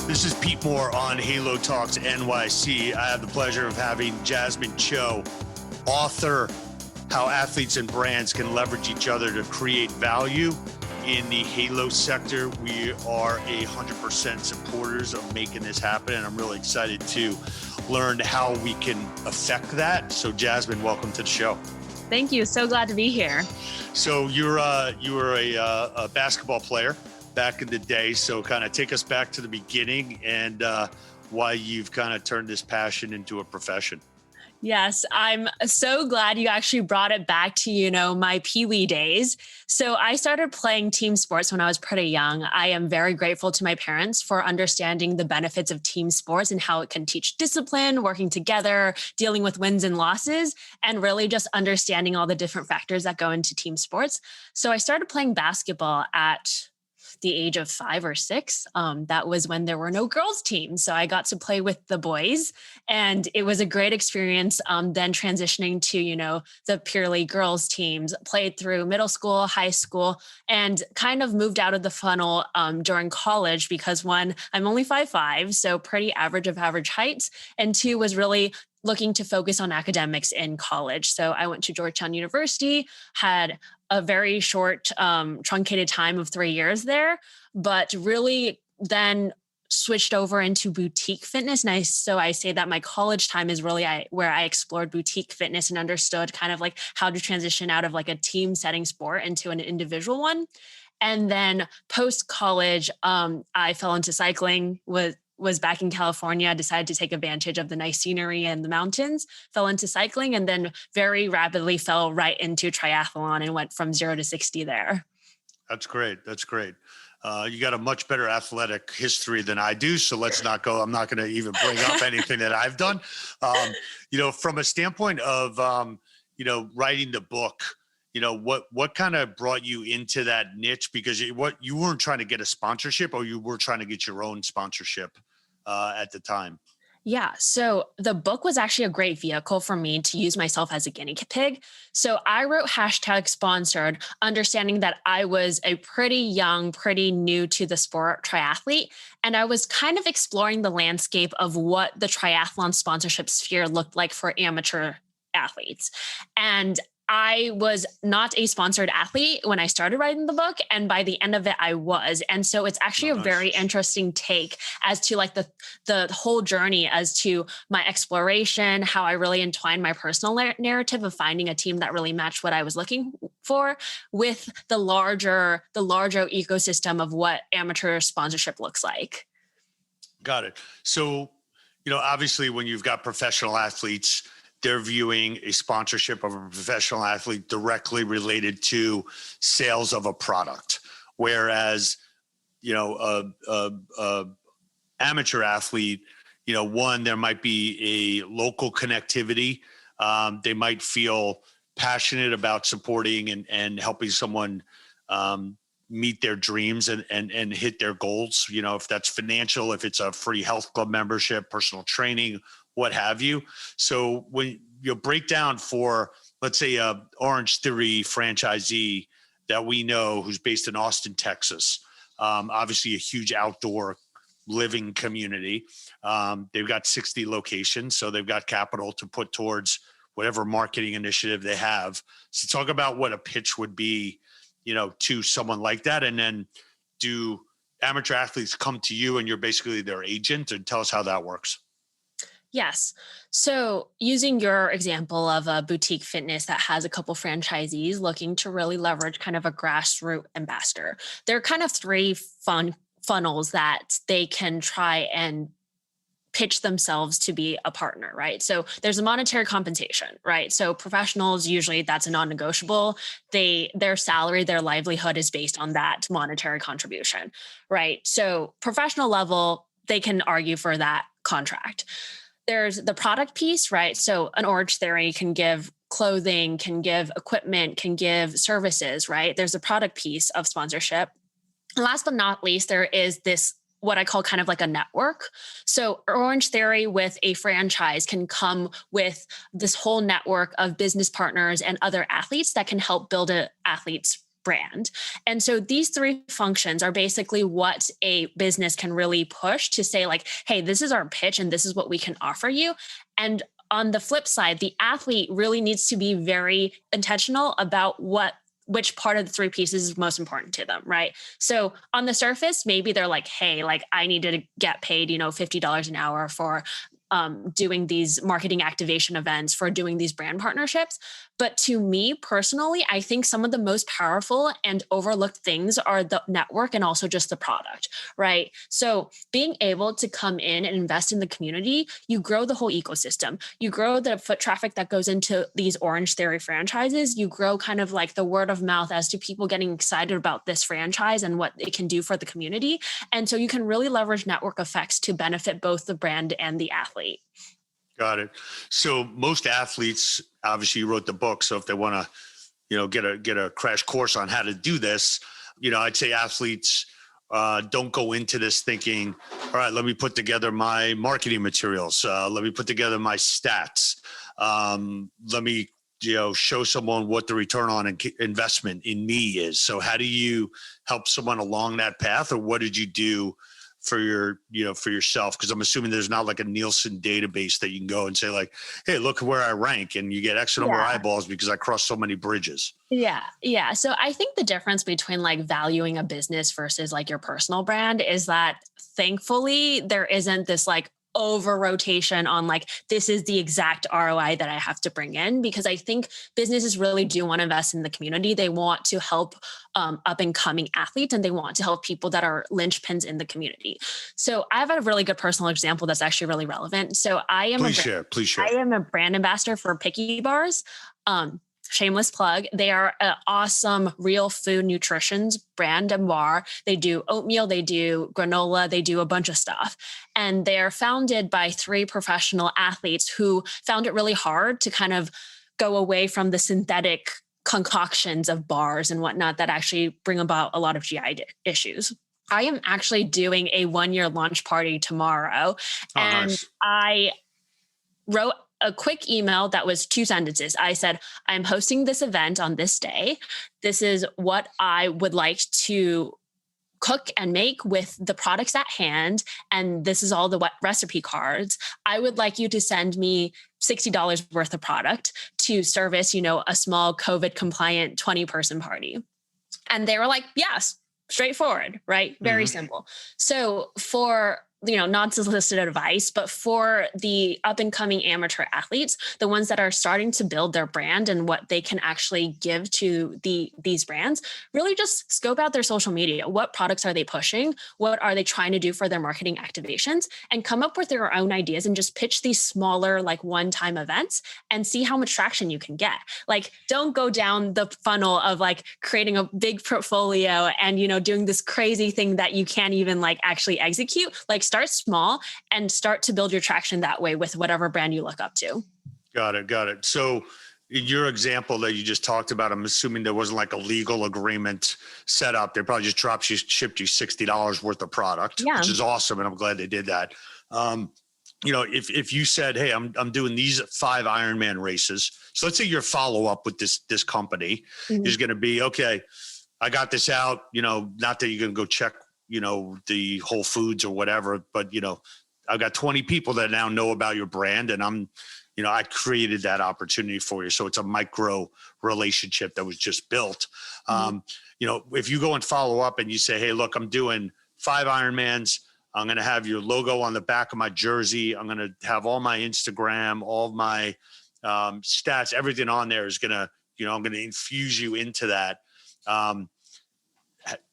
This is Pete Moore on Halo Talks NYC. I have the pleasure of having Jasmine Chou, author, How Athletes and Brands Can Leverage Each Other to Create Value in the Halo sector. We are 100% supporters of making this happen, and I'm really excited to learn how we can affect that. So Jasmine, welcome to the show. Thank you. So glad to be here. So you were a basketball player back in the day. So kind of take us back to the beginning and why you've kind of turned this passion into a profession. Yes, I'm so glad you actually brought it back to, my Pee-wee days. So I started playing team sports when I was pretty young. I am very grateful to my parents for understanding the benefits of team sports and how it can teach discipline, working together, dealing with wins and losses, and really just understanding all the different factors that go into team sports. So I started playing basketball at the age of 5 or 6. That was when there were no girls teams. So I got to play with the boys, and it was a great experience. Then transitioning to, the purely girls teams, played through middle school, high school, and kind of moved out of the funnel during college because one, I'm only 5'5", so pretty average of average height. And two, was really looking to focus on academics in college. So I went to Georgetown University, had a very short, truncated time of 3 years there, but really then switched over into boutique fitness. And so I say that my college time is really where I explored boutique fitness and understood kind of like how to transition out of like a team setting sport into an individual one. And then post college, I fell into cycling, was back in California, decided to take advantage of the nice scenery and the mountains, fell into cycling, and then very rapidly fell right into triathlon and went from 0 to 60 there. That's great. That's great. You got a much better athletic history than I do. So let's not go. I'm not going to even bring up anything that I've done. From a standpoint of, writing the book, what kind of brought you into that niche? Because you weren't trying to get a sponsorship, or you were trying to get your own sponsorship at the time? Yeah. So the book was actually a great vehicle for me to use myself as a guinea pig. So I wrote #sponsored, understanding that I was a pretty young, pretty new to the sport triathlete. And I was kind of exploring the landscape of what the triathlon sponsorship sphere looked like for amateur athletes. And I was not a sponsored athlete when I started writing the book, and by the end of it, I was. And so it's actually a very interesting take as to like the whole journey as to my exploration, how I really entwined my personal narrative of finding a team that really matched what I was looking for with the larger ecosystem of what amateur sponsorship looks like. Got it. So, obviously when you've got professional athletes, they're viewing a sponsorship of a professional athlete directly related to sales of a product. Whereas, amateur athlete, one, there might be a local connectivity. They might feel passionate about supporting and helping someone meet their dreams and hit their goals. If that's financial, if it's a free health club membership, personal training, what have you. So when you break down for, let's say, a Orange Theory franchisee that we know who's based in Austin, Texas, obviously a huge outdoor living community. They've got 60 locations, so they've got capital to put towards whatever marketing initiative they have. So talk about what a pitch would be, to someone like that. And then do amateur athletes come to you and you're basically their agent? And tell us how that works. Yes. So using your example of a boutique fitness that has a couple franchisees looking to really leverage kind of a grassroots ambassador, there are kind of three funnels that they can try and pitch themselves to be a partner, right? So there's a monetary compensation, right? So professionals, usually that's a non-negotiable. Their salary, their livelihood is based on that monetary contribution, right? So professional level, they can argue for that contract. There's the product piece, right? So an Orange Theory can give clothing, can give equipment, can give services, right? There's a product piece of sponsorship. And last but not least, there is this, what I call kind of like a network. So Orange Theory with a franchise can come with this whole network of business partners and other athletes that can help build an athlete's brand. And so these three functions are basically what a business can really push to say like, hey, this is our pitch and this is what we can offer you. And on the flip side, the athlete really needs to be very intentional about which part of the three pieces is most important to them, right? So on the surface, maybe they're like, hey, like I need to get paid, $50 an hour for doing these marketing activation events, for doing these brand partnerships. But to me personally, I think some of the most powerful and overlooked things are the network and also just the product, right? So being able to come in and invest in the community, you grow the whole ecosystem. You grow the foot traffic that goes into these Orange Theory franchises. You grow kind of like the word of mouth as to people getting excited about this franchise and what it can do for the community. And so you can really leverage network effects to benefit both the brand and the athlete. Got it. So most athletes, obviously you wrote the book. So if they want to, get a crash course on how to do this, I'd say athletes don't go into this thinking, all right, let me put together my marketing materials. Let me put together my stats. Let me, show someone what the return on investment in me is. So how do you help someone along that path, or what did you do for yourself? Because I'm assuming there's not like a Nielsen database that you can go and say like, hey, look where I rank, and you get X number of eyeballs because I crossed so many bridges. Yeah. So I think the difference between like valuing a business versus like your personal brand is that thankfully there isn't this like over rotation on like, this is the exact ROI that I have to bring in, because I think businesses really do want to invest in the community. They want to help up and coming athletes, and they want to help people that are linchpins in the community. So I have a really good personal example that's actually really relevant. So Please share. I am a brand ambassador for Picky Bars. Shameless plug. They are an awesome real food nutrition brand and bar. They do oatmeal, they do granola, they do a bunch of stuff. And they are founded by three professional athletes who found it really hard to kind of go away from the synthetic concoctions of bars and whatnot that actually bring about a lot of GI issues. I am actually doing a 1-year launch party tomorrow. Nice. I wrote a quick email that was 2 sentences. I said, I'm hosting this event on this day. This is what I would like to cook and make with the products at hand. And this is all the recipe cards. I would like you to send me $60 worth of product to service, a small COVID compliant 20-person party. And they were like, yes, straightforward, right? Very simple. So for non-solicited advice, but for the up and coming amateur athletes, the ones that are starting to build their brand and what they can actually give to these brands, really just scope out their social media. What products are they pushing? What are they trying to do for their marketing activations? And come up with their own ideas and just pitch these smaller, like one-time events and see how much traction you can get. Like, don't go down the funnel of like creating a big portfolio and, doing this crazy thing that you can't even like actually execute. Like, start small and start to build your traction that way with whatever brand you look up to. Got it. So in your example that you just talked about, I'm assuming there wasn't like a legal agreement set up. They probably just shipped you $60 worth of product, which is awesome. And I'm glad they did that. If you said, hey, I'm doing these 5 Ironman races. So let's say your follow up with this company is going to be, okay, I got this out, not that you're going to go check the Whole Foods or whatever, but, I've got 20 people that now know about your brand, and I created that opportunity for you. So it's a micro relationship that was just built. If you go and follow up and you say, hey, look, I'm doing 5 Ironmans. I'm going to have your logo on the back of my jersey. I'm going to have all my Instagram, all my stats, everything on there is going to, I'm going to infuse you into that.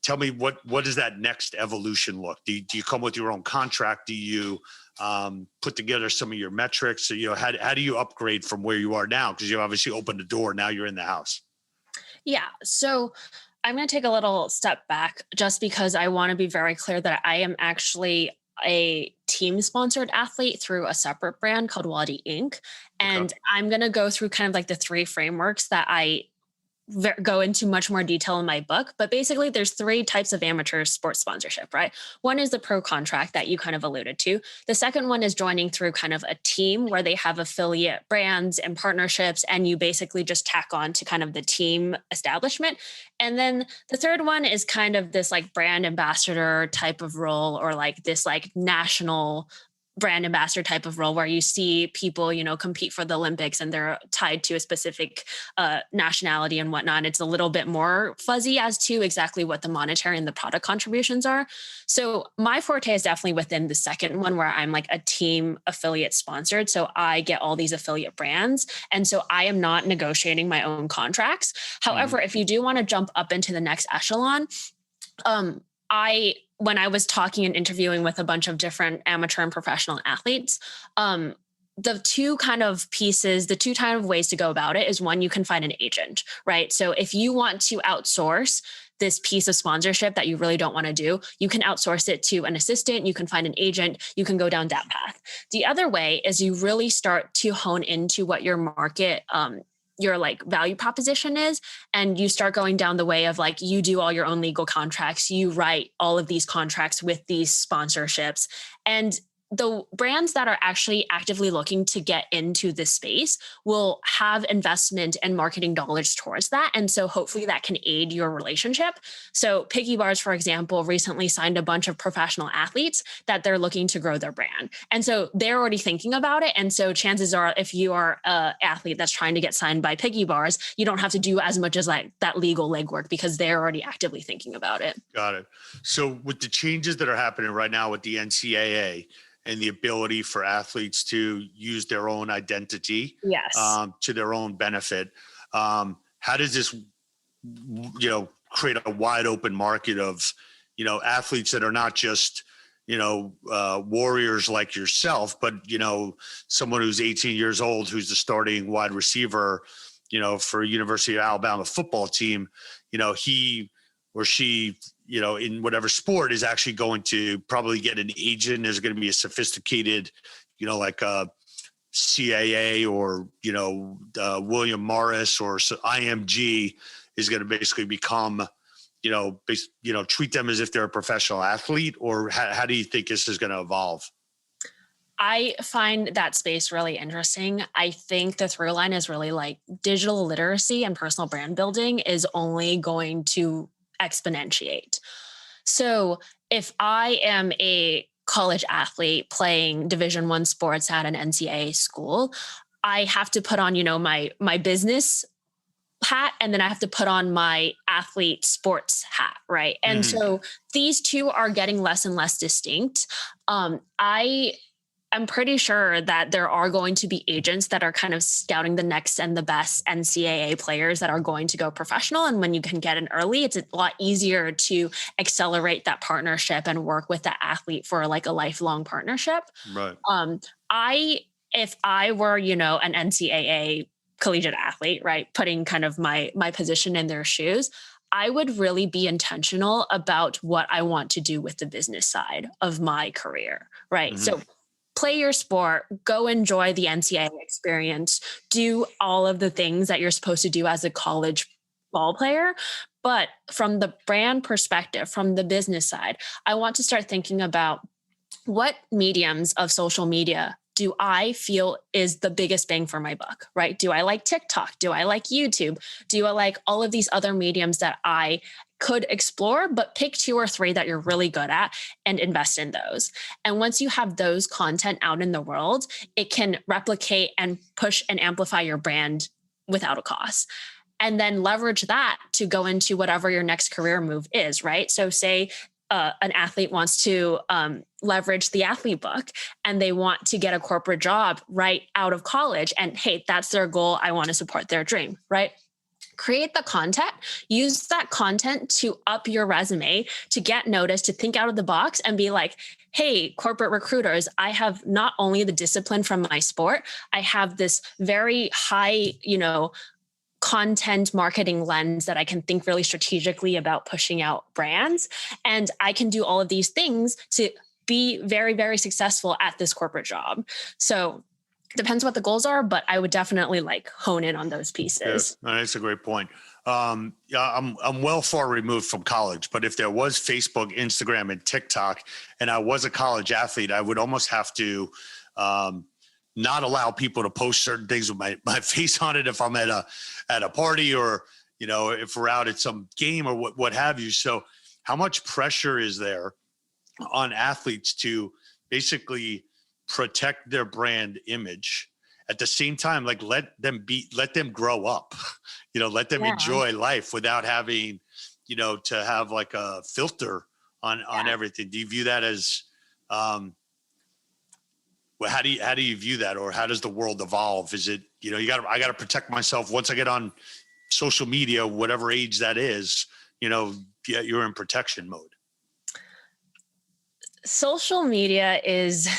Tell me what does that next evolution look? Do you come with your own contract? Do you put together some of your metrics? So, how do you upgrade from where you are now? Because you obviously opened the door. Now you're in the house. Yeah. So I'm going to take a little step back just because I want to be very clear that I am actually a team sponsored athlete through a separate brand called Wadi Inc. And I'm going to go through kind of like the 3 frameworks that I go into much more detail in my book, but basically there's three types of amateur sports sponsorship, right? One is the pro contract that you kind of alluded to. The second one is joining through kind of a team where they have affiliate brands and partnerships, and you basically just tack on to kind of the team establishment. And then the third one is kind of this like brand ambassador type of role, or like this like national brand ambassador type of role where you see people, compete for the Olympics and they're tied to a specific nationality and whatnot. It's a little bit more fuzzy as to exactly what the monetary and the product contributions are. So my forte is definitely within the second one, where I'm like a team affiliate sponsored. So I get all these affiliate brands. And so I am not negotiating my own contracts. However, if you do want to jump up into the next echelon, when I was talking and interviewing with a bunch of different amateur and professional athletes, the two kind of ways to go about it is, one, you can find an agent, right? So if you want to outsource this piece of sponsorship that you really don't want to do, you can outsource it to an assistant, you can find an agent, you can go down that path. The other way is you really start to hone into what your market, your like value proposition is. And you start going down the way of like, you do all your own legal contracts, you write all of these contracts with these sponsorships. And the brands that are actually actively looking to get into this space will have investment and marketing dollars towards that. And so hopefully that can aid your relationship. So Piggy Bars, for example, recently signed a bunch of professional athletes that they're looking to grow their brand. And so they're already thinking about it. And so chances are, if you are an athlete that's trying to get signed by Piggy Bars, you don't have to do as much as like that legal legwork, because they're already actively thinking about it. Got it. So with the changes that are happening right now with the NCAA, and the ability for athletes to use their own identity, yes, to their own benefit. How does this, create a wide open market of, athletes that are not just, warriors like yourself, but, someone who's 18 years old, who's the starting wide receiver, for University of Alabama football team, he or she, in whatever sport, is actually going to probably get an agent. There's going to be a sophisticated, like a CAA or, William Morris or IMG is going to basically become, treat them as if they're a professional athlete? Or how do you think this is going to evolve? I find that space really interesting. I think the through line is really like digital literacy and personal brand building is only going to exponentiate. So if I am a college athlete playing Division I sports at an NCAA school, I have to put on, my business hat, and then I have to put on my athlete sports hat, right? And so these two are getting less and less distinct. I'm pretty sure that there are going to be agents that are kind of scouting the next and the best NCAA players that are going to go professional. And when you can get in early, it's a lot easier to accelerate that partnership and work with the athlete for like a lifelong partnership. Right. If I were, an NCAA collegiate athlete, right, putting kind of my position in their shoes, I would really be intentional about what I want to do with the business side of my career, right? So play your sport, go enjoy the NCAA experience, do all of the things that you're supposed to do as a college ball player. But from the brand perspective, from the business side, I want to start thinking about what mediums of social media do I feel is the biggest bang for my buck, right? Do I like TikTok? Do I like YouTube? Do I like all of these other mediums that I could explore, but pick 2 or 3 that you're really good at and invest in those. And once you have those content out in the world, it can replicate and push and amplify your brand without a cost. And then leverage that to go into whatever your next career move is, right? So say an athlete wants to leverage the athlete book and they want to get a corporate job right out of college. And hey, that's their goal. I want to support their dream, right? Create the content, use that content to up your resume, to get noticed, to think out of the box and be like, hey, corporate recruiters, I have not only the discipline from my sport, I have this very high, content marketing lens that I can think really strategically about pushing out brands. And I can do all of these things to be very, very successful at this corporate job. So depends what the goals are, but I would definitely hone in on those pieces. Yeah, that's a great point. Yeah, I'm well far removed from college, but if there was Facebook, Instagram, and TikTok, and I was a college athlete, I would almost have to not allow people to post certain things with my face on it if I'm at a party, or if we're out at some game or what have you. So how much pressure is there on athletes to basically protect their brand image, at the same time, like let them grow up, let them enjoy life without having, to have like a filter on everything? Do you view that as, well, how do you view that, or how does the world evolve? Is it, I got to protect myself once I get on social media, whatever age that is, you're in protection mode. Social media is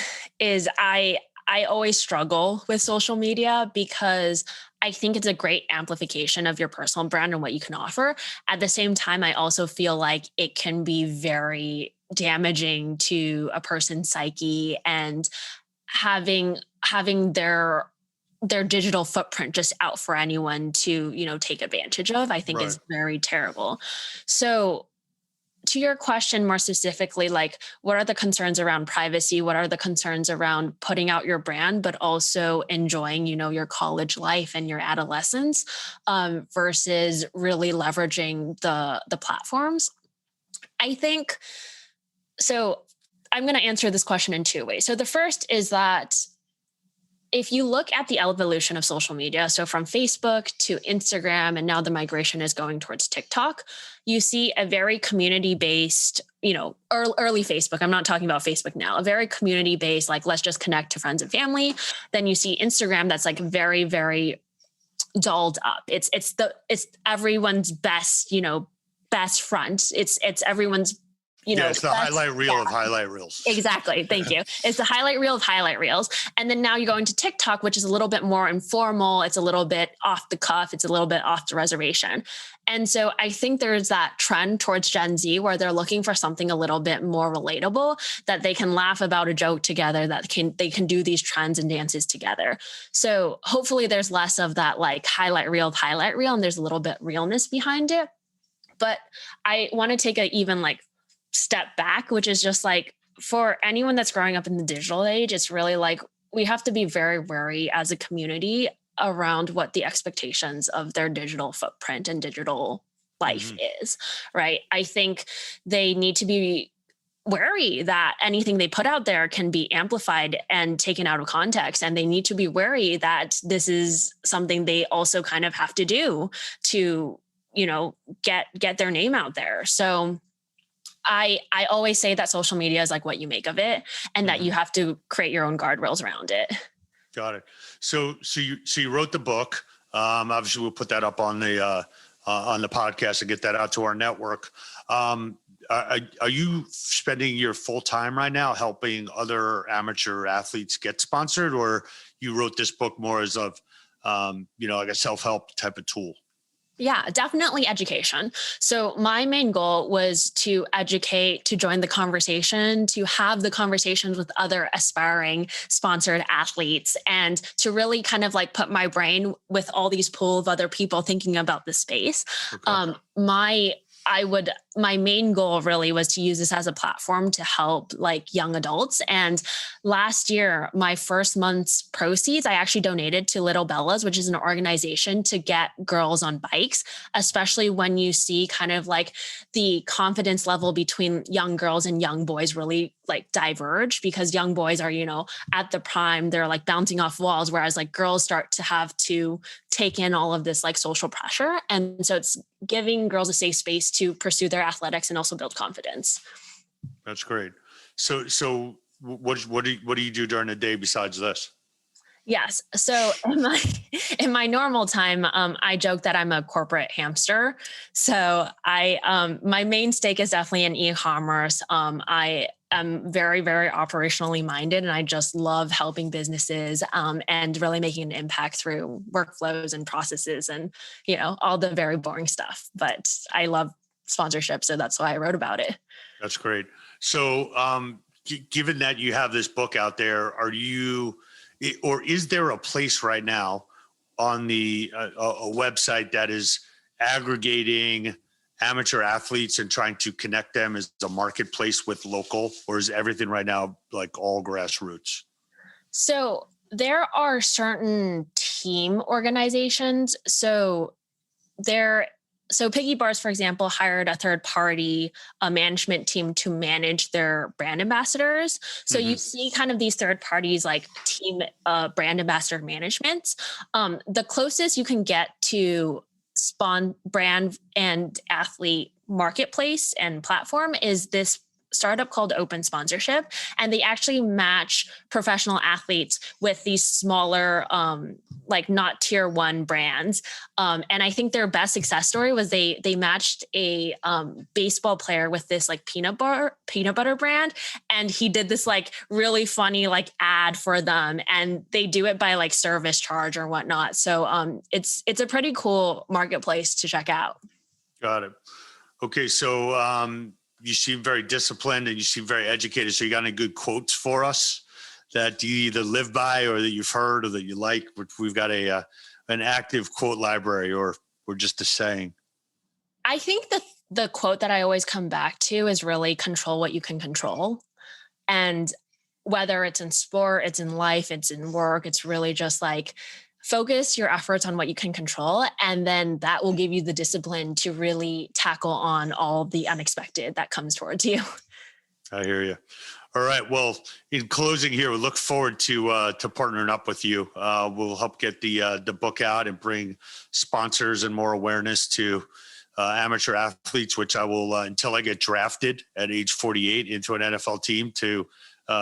I always struggle with social media because I think it's a great amplification of your personal brand and what you can offer. At the same time, I also feel like it can be very damaging to a person's psyche, and having their digital footprint just out for anyone to, take advantage of, I think is very terrible. So to your question more specifically, like, what are the concerns around privacy? What are the concerns around putting out your brand, but also enjoying, your college life and your adolescence, versus really leveraging the platforms? I think, so I'm going to answer this question in two ways. So the first is that if you look at the evolution of social media, so from Facebook to Instagram, and now the migration is going towards TikTok, you see a very community-based, early Facebook. I'm not talking about Facebook now, a very community-based, like, let's just connect to friends and family. Then you see Instagram that's like very, very dolled up. It's everyone's best, best front. It's everyone's, it's the highlight reel of highlight reels. Exactly. Thank you. It's the highlight reel of highlight reels. And then now you're going to TikTok, which is a little bit more informal. It's a little bit off the cuff. It's a little bit off the reservation. And so I think there's that trend towards Gen Z where they're looking for something a little bit more relatable, that they can laugh about a joke together, that they can do these trends and dances together. So hopefully there's less of that like highlight reel of highlight reel, and there's a little bit realness behind it. But I want to take a even like step back, which is just like, for anyone that's growing up in the digital age, it's really like, we have to be very wary as a community around what the expectations of their digital footprint and digital life is, right? I think they need to be wary that anything they put out there can be amplified and taken out of context. And they need to be wary that this is something they also kind of have to do to, get their name out there. So I always say that social media is like what you make of it, and that you have to create your own guardrails around it. Got it. So you wrote the book. Obviously, we'll put that up on the podcast and get that out to our network. Are you spending your full time right now helping other amateur athletes get sponsored, or you wrote this book more as like a self-help type of tool? Yeah, definitely education. So my main goal was to educate, to join the conversation, to have the conversations with other aspiring sponsored athletes, and to really kind of like put my brain with all these pool of other people thinking about the space. Okay. My main goal really was to use this as a platform to help like young adults. And last year, my first month's proceeds, I actually donated to Little Bellas, which is an organization to get girls on bikes, especially when you see kind of like the confidence level between young girls and young boys really like diverge, because young boys are, at the prime, they're like bouncing off walls, whereas like girls start to have to take in all of this like social pressure. And so it's giving girls a safe space to pursue their athletics and also build confidence. That's great. So what do you do during the day besides this? Yes. So in my normal time, I joke that I'm a corporate hamster. So my main stake is definitely in e-commerce. I am very, very operationally minded, and I just love helping businesses and really making an impact through workflows and processes and, all the very boring stuff. But I love sponsorship, so that's why I wrote about it. That's great. So given that you have this book out there, is there a place right now on the a website that is aggregating amateur athletes and trying to connect them as a marketplace with local, or is everything right now like all grassroots? So there are certain team organizations. Piggy Bars, for example, hired a third party management team to manage their brand ambassadors. So you see kind of these third parties like team brand ambassador managements. The closest you can get to spawn brand and athlete marketplace and platform is this startup called Open Sponsorship, and they actually match professional athletes with these smaller, like not tier one brands. And I think their best success story was they matched a baseball player with this like peanut butter brand, and he did this like really funny like ad for them, and they do it by like service charge or whatnot. So it's a pretty cool marketplace to check out. Got it. Okay, so you seem very disciplined and you seem very educated. So you got any good quotes for us that you either live by or that you've heard or that you like? We've got an active quote library, or just a saying. I think the quote that I always come back to is really control what you can control. And whether it's in sport, it's in life, it's in work, it's really just like focus your efforts on what you can control. And then that will give you the discipline to really tackle on all the unexpected that comes towards you. I hear you. All right. Well, in closing here, we look forward to partnering up with you. We'll help get the book out and bring sponsors and more awareness to amateur athletes, which I will, until I get drafted at age 48 into an NFL team to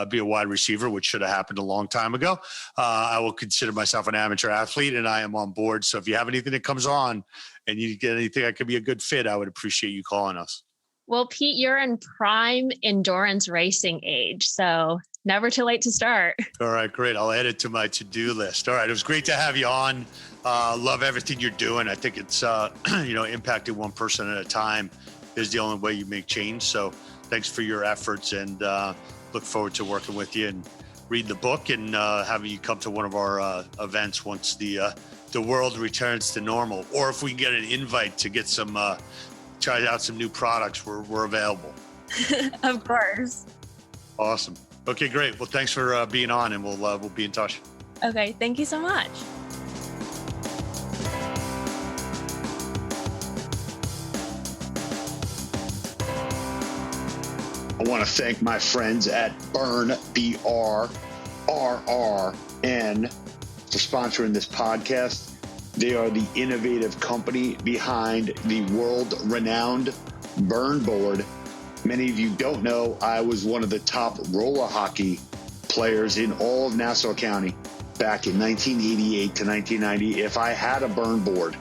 be a wide receiver, which should have happened a long time ago. I will consider myself an amateur athlete, and I am on board. So if you have anything that comes on and you get anything that could be a good fit, I would appreciate you calling us. Well, Pete, you're in prime endurance racing age, so never too late to start. All right, great. I'll add it to my to-do list. All right, it was great to have you on. Love everything you're doing. I think it's impacting one person at a time is the only way you make change. So thanks for your efforts, and look forward to working with you and read the book and having you come to one of our events once the world returns to normal, or if we can get an invite to get some try out some new products, we're available. Of course. Awesome. Okay, great. Well, thanks for being on, and we'll be in touch. Okay, thank you so much. I want to thank my friends at Burn, BRRRN, for sponsoring this podcast. They are the innovative company behind the world-renowned Burn board. Many of you don't know, I was one of the top roller hockey players in all of Nassau County back in 1988 to 1990. If I had a Burn board,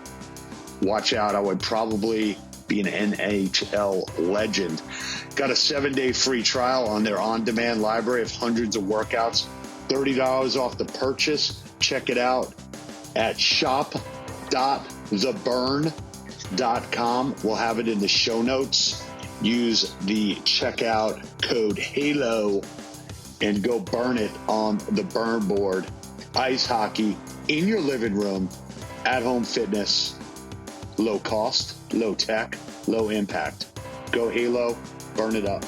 watch out, I would probably be an NHL legend. Got a 7-day free trial on their on-demand library of hundreds of workouts, $30 off the purchase. Check it out at shop.theburn.com. We'll have it in the show notes. Use the checkout code HALO and go burn it on the Burn board. Ice hockey in your living room, at-home fitness, low cost, low tech, low impact. Go HALO, burn it up.